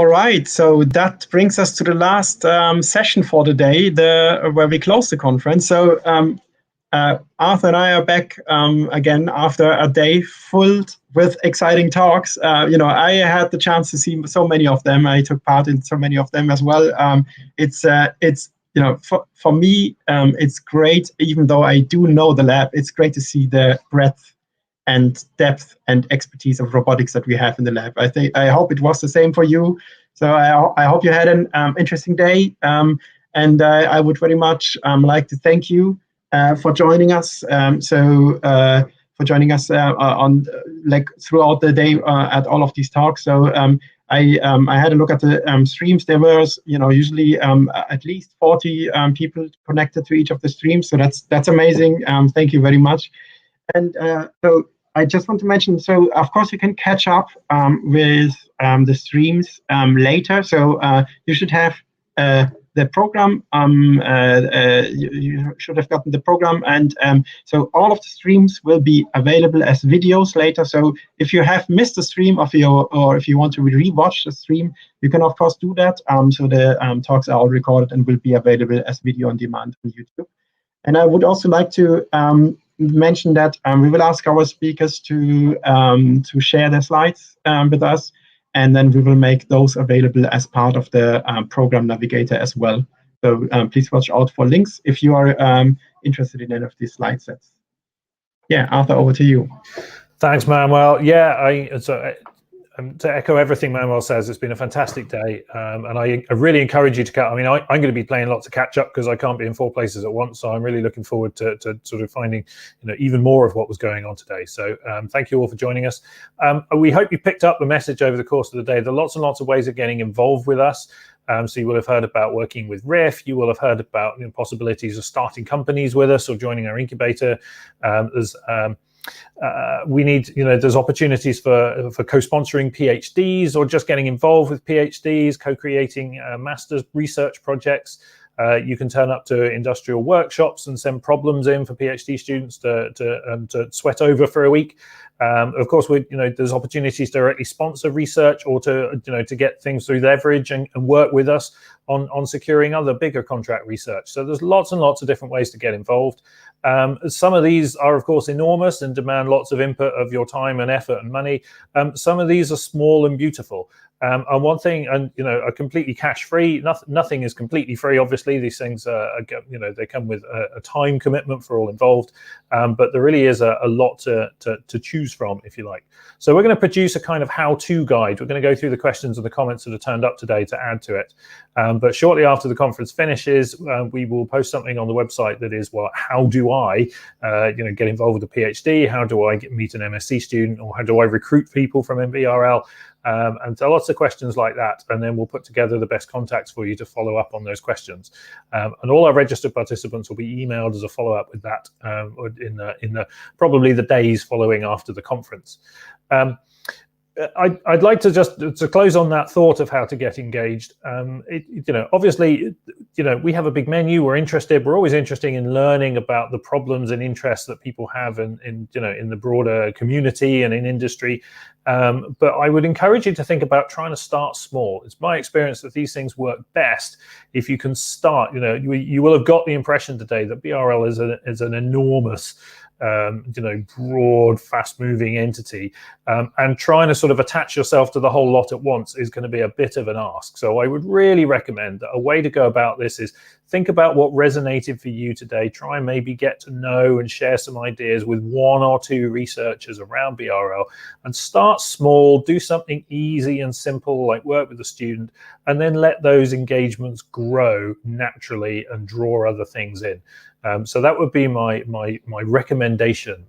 All right, so that brings us to the last session for the day, where we close the conference. So Arthur and I are back again after a day full with exciting talks. I had the chance to see so many of them. I took part in so many of them as well. For me, it's great, even though I do know the lab, it's great to see the breadth and depth and expertise of robotics that we have in the lab. I hope it was the same for you. So I hope you had an interesting day. And I would very much like to thank you for joining us. For joining us on throughout the day at all of these talks. So I had a look at the streams. There was usually at least 40 people connected to each of the streams. So that's amazing. Thank you very much. And so I just want to mention, so of course you can catch up with the streams later. So you should have the program. You should have gotten the program, and so all of the streams will be available as videos later. So if you have missed the stream or if you want to re-watch the stream, you can of course do that. So the talks are all recorded and will be available as video on demand on YouTube. And I would also like to mention that we will ask our speakers to share their slides with us, and then we will make those available as part of the program navigator as well. So please watch out for links if you are interested in any of these slide sets. Yeah, Arthur, over to you. Thanks, Manuel. Yeah, to echo everything Manuel says, it's been a fantastic day, and I really encourage you to catch. I mean, I'm going to be playing lots of catch up because I can't be in 4 places at once. So I'm really looking forward to sort of finding even more of what was going on today. So thank you all for joining us. We hope you picked up the message over the course of the day. There are lots and lots of ways of getting involved with us. So you will have heard about working with RIF. You will have heard about possibilities of starting companies with us or joining our incubator. There's opportunities for co-sponsoring PhDs or just getting involved with PhDs, co-creating master's research projects. You can turn up to industrial workshops and send problems in for PhD students to sweat over for a week. Of course, there's opportunities to directly sponsor research or to get things through leverage and work with us on securing other bigger contract research. So there's lots and lots of different ways to get involved. Some of these are, of course, enormous and demand lots of input of your time and effort and money. Some of these are small and beautiful. And one thing, are completely cash free. Nothing is completely free. Obviously, these things they come with a time commitment for all involved. But there really is a lot to choose from, if you like. So we're going to produce a kind of how-to guide. We're going to go through the questions and the comments that are turned up today to add to it. But shortly after the conference finishes, we will post something on the website that is, well, how do I, get involved with a PhD? How do I meet an MSc student? Or how do I recruit people from BRL? And so lots of questions like that, and then we'll put together the best contacts for you to follow up on those questions. And all our registered participants will be emailed as a follow-up with that in the probably the days following after the conference. I'd like to just to close on that thought of how to get engaged. Obviously, we have a big menu. We're interested. We're always interested in learning about the problems and interests that people have in the broader community and in industry. But I would encourage you to think about trying to start small. It's my experience that these things work best if you can start. You will have got the impression today that BRL is an enormous, broad, fast-moving entity, and trying to sort of attach yourself to the whole lot at once is going to be a bit of an ask. So I would really recommend that a way to go about this is think about what resonated for you today. Try and maybe get to know and share some ideas with 1 or 2 researchers around BRL, and start small. Do something easy and simple, like work with a student, and then let those engagements grow naturally and draw other things in. So that would be my recommendation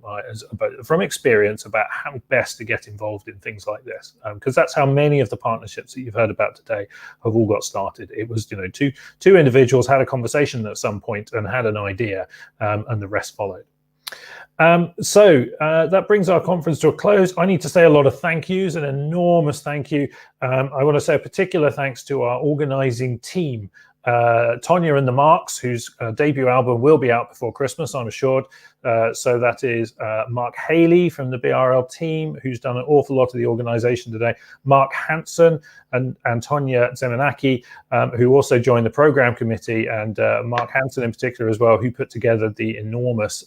from experience about how best to get involved in things like this, because that's how many of the partnerships that you've heard about today have all got started. It was two individuals had a conversation at some point and had an idea, and the rest followed. So that brings our conference to a close. I need to say a lot of thank yous, an enormous thank you. I want to say a particular thanks to our organizing team Tonya and the Marks, whose debut album will be out before Christmas, I'm assured. So that is Mark Haley from the BRL team, who's done an awful lot of the organization today. Mark Hansen and Tonya Zemanaki, who also joined the program committee, and Mark Hansen in particular as well, who put together the enormous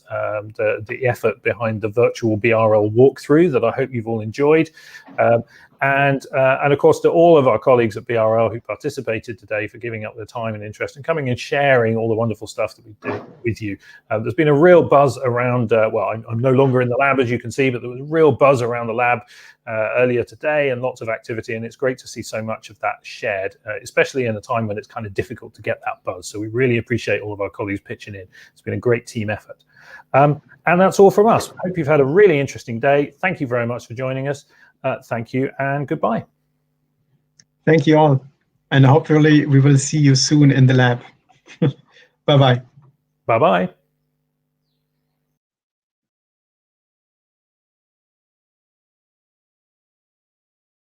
the effort behind the virtual BRL walkthrough that I hope you've all enjoyed. And of course, to all of our colleagues at BRL who participated today, for giving up their time and interest and coming and sharing all the wonderful stuff that we did with you. There's been a real buzz around, well, I'm no longer in the lab, as you can see, but there was a real buzz around the lab earlier today, and lots of activity, and it's great to see so much of that shared, especially in a time when it's kind of difficult to get that buzz. So we really appreciate all of our colleagues pitching in. It's been a great team effort. And that's all from us. Hope you've had a really interesting day. Thank you very much for joining us. Thank you and goodbye. Thank you all. And hopefully we will see you soon in the lab. Bye-bye. Bye-bye.